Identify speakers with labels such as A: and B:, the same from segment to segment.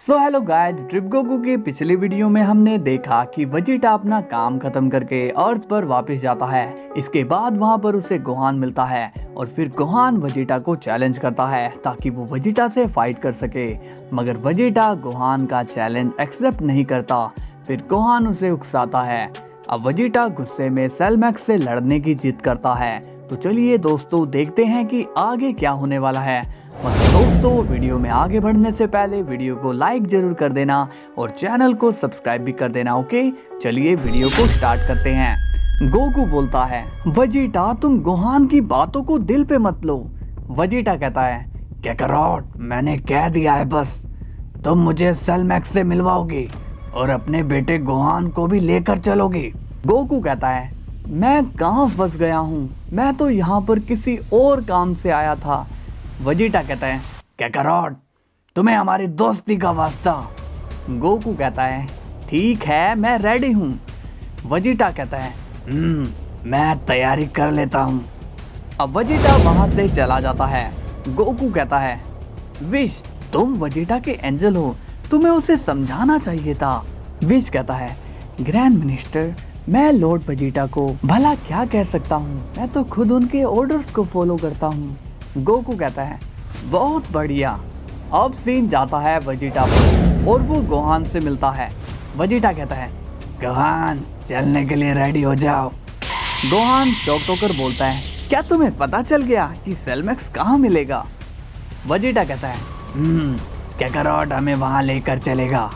A: So hello guys, trip Goku के पिछले video में हमने देखा कि वेजिटा अपना काम खत्म करके अर्थ पर वापस जाता है। इसके बाद वहां पर उसे गोहान मिलता है और फिर गोहान वेजिटा को चैलेंज करता है ताकि वो वेजिटा से फाइट कर सके, मगर वेजिटा गोहान का चैलेंज एक्सेप्ट नहीं करता। फिर गोहान उसे उकसाता है। अब वेजिटा गुस्से में सेलमैक्स से लड़ने की जिद करता है। तो चलिए दोस्तों देखते हैं कि आगे क्या होने वाला है। दोस्तों वीडियो में आगे बढ़ने से पहले वीडियो को लाइक जरूर कर देना और चैनल को सब्सक्राइब भी कर देना। ओके चलिए वीडियो को स्टार्ट करते हैं। गोकू बोलता है, वेजिटा तुम गोहान की बातों को दिल पे मत लो। वेजिटा कहता है, काकारोट मैंने कह दिया है, बस तुम मुझे सेलमैक्स से मिलवाओगे और अपने बेटे गोहान को भी लेकर चलोगे। गोकू कहता है, मैं कहाँ फंस गया हूँ, मैं तो यहाँ पर किसी और काम से आया था। वेजिटा कहता है, काकारोट तुम्हें हमारी दोस्ती का वास्ता। गोकू कहता है, ठीक है मैं रेडी हूँ। वेजिटा कहता है, मैं तैयारी कर लेता हूँ। अब वेजिटा वहां से चला जाता है। गोकू कहता है, विश तुम वेजिटा के एंजल हो, तुम्हें उसे समझाना चाहिए था। विश कहता है, ग्रैंड मिनिस्टर मैं लॉर्ड वेजिटा को भला क्या कह सकता हूँ, मैं तो खुद उनके ऑर्डर्स को फॉलो करता हूँ। गोकू कहता है, बहुत बढ़िया। अब सीन जाता है वेजिटा पर और वो गोहान से मिलता है। वेजिटा कहता है, गोहान चलने के लिए रेडी हो जाओ। गोहान शॉक होकर बोलता है, क्या तुम्हें पता चल गया कि सेलमैक्स कहाँ मिलेगा? वेजिटा कहता है, काकारोट हमें वहाँ लेकर चलेगा।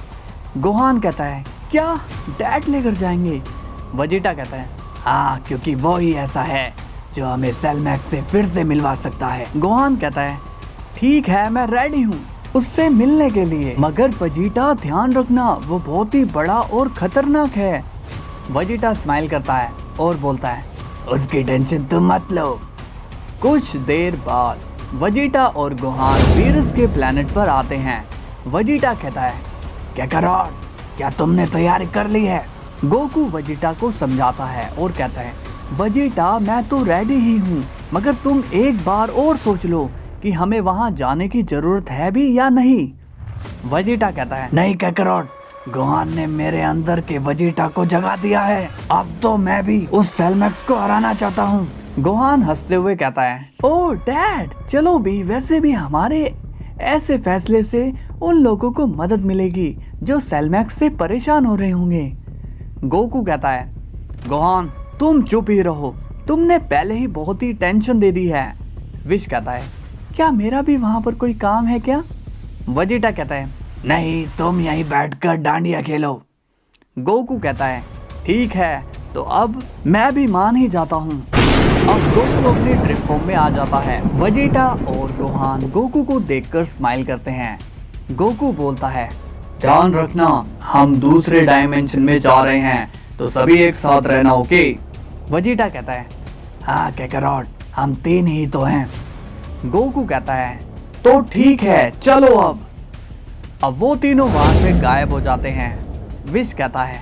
A: गोहान कहता है, क्या डैड लेकर जाएंगे? वेजिटा कहता है, हाँ क्योंकि वो ही ऐसा है जो हमें सेलमैक्स से फिर से मिलवा सकता है। गोहान कहता है, ठीक है मैं रेडी हूँ उससे मिलने के लिए, मगर वेजिटा ध्यान रखना वो बहुत ही बड़ा और खतरनाक है। वेजिटा स्माइल करता है और बोलता है, उसकी टेंशन तुम मत लो। कुछ देर बाद वेजिटा और गोहान वीरस के प्लेनेट पर आते हैं। वेजिटा कहता है, काकारोट क्या तुमने तैयारी कर ली है? गोकू वेजिटा को समझाता है और कहता है, वेजिटा मैं तो रेडी ही हूँ, मगर तुम एक बार और सोच लो कि हमें वहाँ जाने की जरूरत है भी या नहीं। वेजिटा कहता है, नहीं काकारोट, गोहान ने मेरे अंदर के वेजिटा को जगा दिया है, अब तो मैं भी उस सेलमैक्स को हराना चाहता हूँ। गोहान हंसते हुए कहता है, ओह डैड चलो भी, वैसे भी हमारे ऐसे फैसले से उन लोगों को मदद मिलेगी जो सेलमैक्स से परेशान हो रहे होंगे। गोकू कहता है, गोहान तुम चुप ही रहो, तुमने पहले ही बहुत ही टेंशन दे दी है। विश कहता है, क्या मेरा भी वहां पर कोई काम है क्या? वेजिटा कहता है, नहीं तुम यहीं बैठकर डांडिया खेलो। गोकू कहता है, ठीक है तो अब मैं भी मान ही जाता हूँ। अब गोकू अपनी ट्रिप फॉर्म में आ जाता है। वेजिटा और गोहान गोकू को देखकर स्माइल करते हैं। गोकू बोलता है, ध्यान रखना हम दूसरे डायमेंशन में जा रहे हैं तो सभी एक साथ रहना। ओके? वेजिटा कहता है, हाँ काकारोट हम तीन ही तो हैं। गोकू कहता है, तो ठीक है चलो अब वो तीनों वहां से गायब हो जाते हैं। विश कहता है,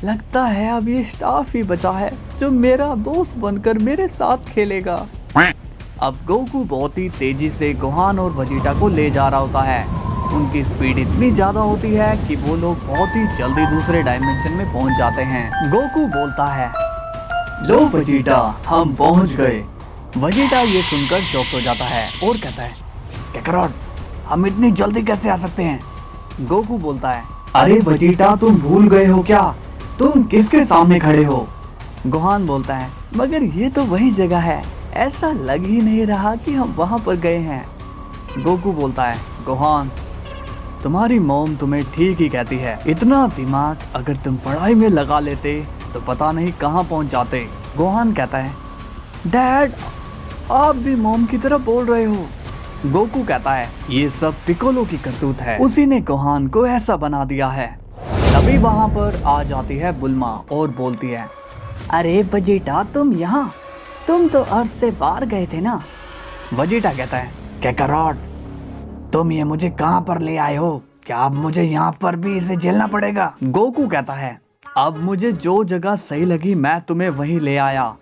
A: लगता है अब ये स्टाफ ही बचा है जो मेरा दोस्त बनकर मेरे साथ खेलेगा। अब गोकू बहुत ही तेजी से गोहान और वेजिटा को ले जा रहा होता है। उनकी स्पीड इतनी ज्यादा होती है कि वो लोग बहुत ही जल्दी दूसरे डायमेंशन में पहुंच जाते हैं। गोकू बोलता है, लो वेजिटा हम पहुंच गए। वेजिटा ये सुनकर शॉक हो जाता है और कहता है, काकारोट हम इतनी जल्दी कैसे आ सकते हैं? गोकू बोलता है, अरे वेजिटा तुम भूल गए हो क्या, तुम किसके सामने खड़े हो? गोहान बोलता है, मगर ये तो वही जगह है, ऐसा लग ही नहीं रहा कि हम वहां पर गए हैं। गोकू बोलता है, गोहान तुम्हारी मॉम तुम्हें ठीक ही कहती है, इतना दिमाग अगर तुम पढ़ाई में लगा लेते तो पता नहीं कहाँ पहुँच जाते। गोहान कहता है, डैड आप भी मॉम की तरह बोल रहे हो। गोकू कहता है, ये सब पिकोलो की करतूत है, उसी ने गोहान को ऐसा बना दिया है। तभी वहाँ पर आ जाती है बुल्मा और बोलती है, अरे वेजिटा तुम यहाँ, तुम तो अर्थ से बाहर गए थे ना। वेजिटा कहता है, काकारोट तुम ये मुझे कहाँ पर ले आए हो, क्या अब मुझे यहाँ पर भी इसे झेलना पड़ेगा? गोकू कहता है, अब मुझे जो जगह सही लगी मैं तुम्हें वहीं ले आया।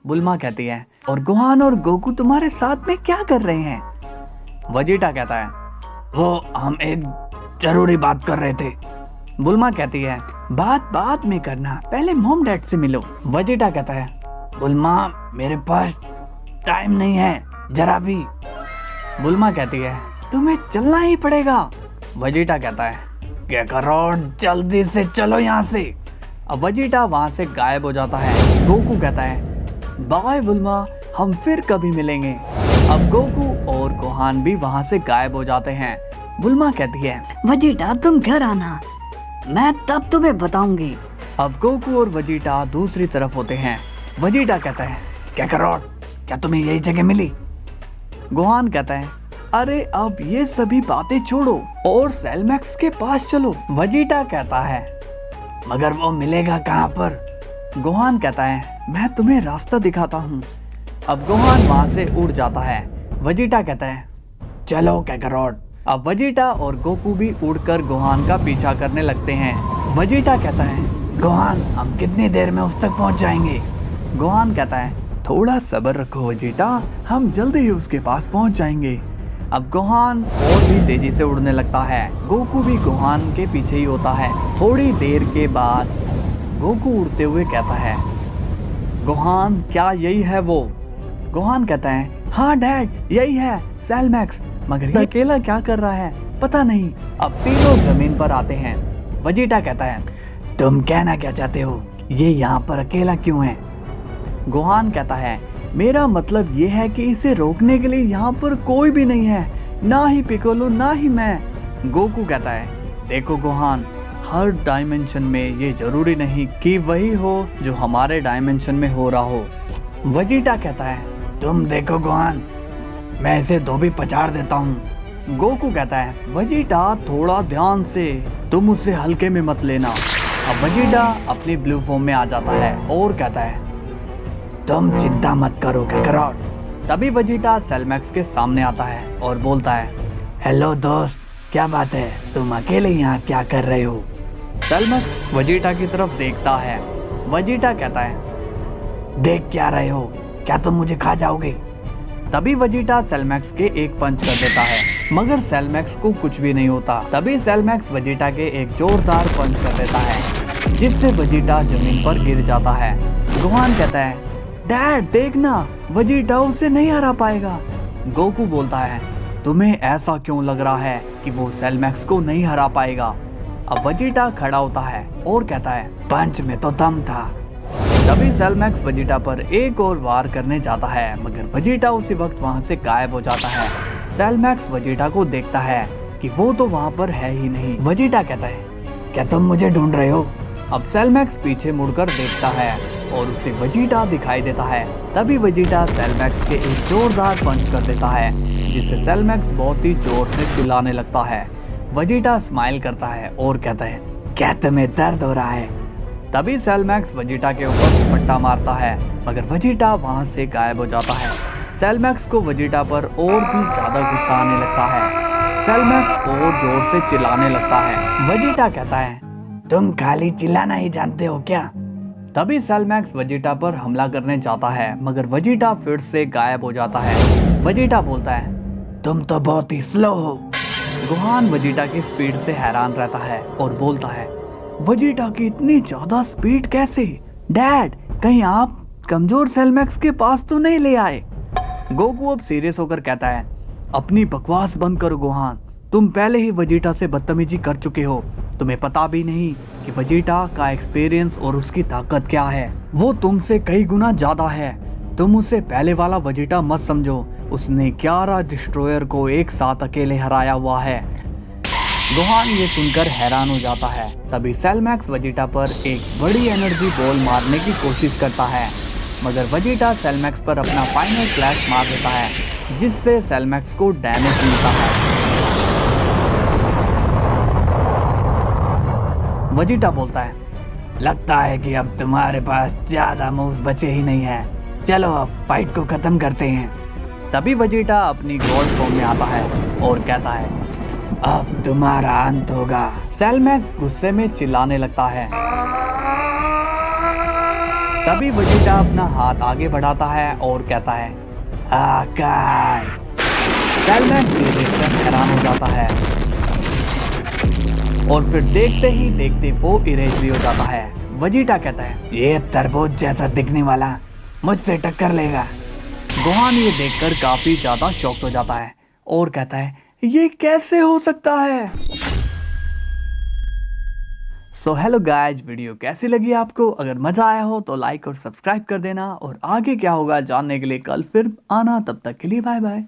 A: बुल्मा कहती है, और गोहान और गोकू तुम्हारे साथ में क्या कर रहे हैं? वेजिटा कहता है, वो हम एक जरूरी बात कर रहे थे। बुल्मा कहती है, बात बाद में करना, पहले मॉम डैड से मिलो। वेजिटा कहता है, बुल्मा मेरे पास टाइम नहीं है जरा भी। बुल्मा कहती है, तुम्हें चलना ही पड़ेगा। वेजिटा कहता है, क्या करो, जल्दी से चलो यहाँ से। अब वेजिटा वहाँ से गायब हो जाता है। गोकू कहता है, बाय बुल्मा, हम फिर कभी मिलेंगे। अब गोकू और गोहान भी वहाँ से गायब हो जाते हैं। बुल्मा कहती है,
B: वेजिटा तुम घर आना, मैं तब तुम्हें बताऊंगी।
A: अब गोकू और वेजिटा दूसरी तरफ होते हैं। वेजिटा कहता है, क्या करो, क्या तुम्हें यही जगह मिली? गोहान कहता है, अरे अब ये सभी बातें छोड़ो और सेलमैक्स के पास चलो। वेजिटा कहता है, मगर वो मिलेगा कहाँ पर? गोहान कहता है, मैं तुम्हें रास्ता दिखाता हूँ। अब गोहान वहाँ से उड़ जाता है। वेजिटा कहता है, चलो कैकरोट। अब वेजिटा और गोकू भी उड़कर गोहान का पीछा करने लगते हैं। वेजिटा कहता है, गोहान हम कितनी देर में उस तक पहुँच जाएंगे? गोहान कहता है, थोड़ा सब्र रखो वेजिटा, हम जल्दी ही उसके पास पहुँच जाएंगे। अब गोहान और भी तेजी से उड़ने लगता है। गोकू भी गोहान के पीछे ही होता है। थोड़ी देर के बाद गोकू उड़ते हुए कहता है, गोहान क्या यही है वो? गोहान कहता है, हाँ डैड यही है सेलमैक्स, मगर ये अकेला क्या कर रहा है पता नहीं। अब तीनों जमीन पर आते हैं। वेजिटा कहता है, तुम कहना क्या चाहते हो, ये यहाँ पर अकेला क्यों है? गोहान कहता है, मेरा मतलब ये है कि इसे रोकने के लिए यहाँ पर कोई भी नहीं है, ना ही पिकोलो ना ही मैं। गोकू कहता है, देखो गोहान, हर डायमेंशन में ये जरूरी नहीं कि वही हो जो हमारे डायमेंशन में हो रहा हो। वेजिटा कहता है, तुम देखो गोहान, मैं इसे धोबी पछाड़ देता हूँ। गोकू कहता है, वेजिटा थोड़ा ध्यान से, तुम उसे हल्के में मत लेना। अब वेजिटा अपनी ब्लू फॉर्म में आ जाता है और कहता है, तुम चिंता मत करो कैकरोट। तभी वेजिटा सेलमैक्स के सामने आता है और बोलता है, हेलो दोस्त, क्या बात है, तुम अकेले यहाँ क्या कर रहे हो? सेलमैक्स वेजिटा की तरफ देखता है। वेजिटा कहता है, देख क्या रहे हो, क्या तुम मुझे खा जाओगे? तभी वेजिटा सेलमैक्स के एक पंच कर देता है, मगर सेलमैक्स को कुछ भी नहीं होता। तभी सेलमैक्स वेजिटा के एक जोरदार पंच कर देता है, जिससे वेजिटा जमीन पर गिर जाता है। गोहान कहता है, डैड देखना, वेजिटा उसे नहीं हरा पाएगा। गोकू बोलता है, तुम्हें ऐसा क्यों लग रहा है कि वो सेलमैक्स को नहीं हरा पाएगा? अब वेजिटा खड़ा होता है और कहता है, पंच में तो दम था। तभी सेलमैक्स वेजिटा पर एक और वार करने जाता है, मगर वेजिटा उसी वक्त वहां से गायब हो जाता है। सेलमैक्स वेजिटा को देखता है कि वो तो वहां पर है ही नहीं। वेजिटा कहता है, क्या तुम मुझे ढूंढ रहे हो? अब सेलमैक्स पीछे मुड़कर देखता है और उसे वेजिटा दिखाई देता है। तभी वेजिटा सेलमैक्स के एक जोरदार पंच कर देता है, जिससे सेलमैक्स बहुत ही जोर से चिल्लाने लगता है। वेजिटा स्माइल करता है और कहता है, क्या तुम्हें दर्द हो रहा है? तभी सेलमैक्स वेजिटा के ऊपर दुपट्टा मारता है, मगर वेजिटा वहां से गायब हो जाता है। सेलमैक्स को वेजिटा पर और भी ज्यादा गुस्सा आने लगता है। सेलमैक्स और जोर से चिल्लाने लगता है। वेजिटा कहता है, तुम खाली चिल्लाना ही जानते हो क्या? तभी सेलमैक्स वेजिटा पर हमला करने जाता है, मगर वेजिटा फिर से गायब हो जाता है। वेजिटा बोलता है, तुम तो बहुत ही स्लो हो। गोहान वेजिटा की स्पीड से हैरान रहता है और बोलता है, वेजिटा की इतनी ज्यादा स्पीड कैसे? डैड, कहीं आप कमजोर सेलमैक्स के पास तो नहीं ले आए? गोकू अब सीरियस होकर कहता है, अपनी बकवास बंद करो गोहान, तुम पहले ही वेजिटा से बदतमीजी कर चुके हो। तुम्हें पता भी नहीं कि वेजिटा का एक्सपीरियंस और उसकी ताकत क्या है। वो तुमसे कई गुना ज्यादा है। तुम उसे पहले वाला वेजिटा मत समझो। उसने 11 डिस्ट्रॉयर को एक साथ अकेले हराया हुआ है। गोहान ये सुनकर हैरान हो जाता है। तभी सेलमैक्स वेजिटा पर एक बड़ी एनर्जी बॉल मारने की कोशिश करता है, मगर वेजिटा सेलमैक्स पर अपना फाइनल फ्लैश मार देता है, जिससे सेलमैक्स को डैमेज मिलता है। वेजिटा बोलता है, लगता है कि अब तुम्हारे पास ज्यादा मूव्स बचे ही नहीं है, चलो अब फाइट को खत्म करते हैं। तभी वेजिटा अपनी गॉड फॉर्म में आता है और कहता है, अब तुम्हारा अंत होगा। सेलमैक्स गुस्से में चिल्लाने लगता है। तभी वेजिटा अपना हाथ आगे बढ़ाता है और कहता है, आकाश। सेलमैक्स ये देखकर हैरान हो जाता है। और फिर देखते ही देखते वो इरेज भी हो जाता है। वेजिटा कहता है, ये तरबूज जैसा दिखने वाला मुझसे टक्कर लेगा। गोहान ये देखकर काफी ज्यादा शॉक्ड हो जाता है और कहता है, ये कैसे हो सकता है। सो हेलो गाइज, वीडियो कैसी लगी आपको? अगर मजा आया हो तो लाइक और सब्सक्राइब कर देना, और आगे क्या होगा जानने के लिए कल फिर आना। तब तक के लिए बाय बाय।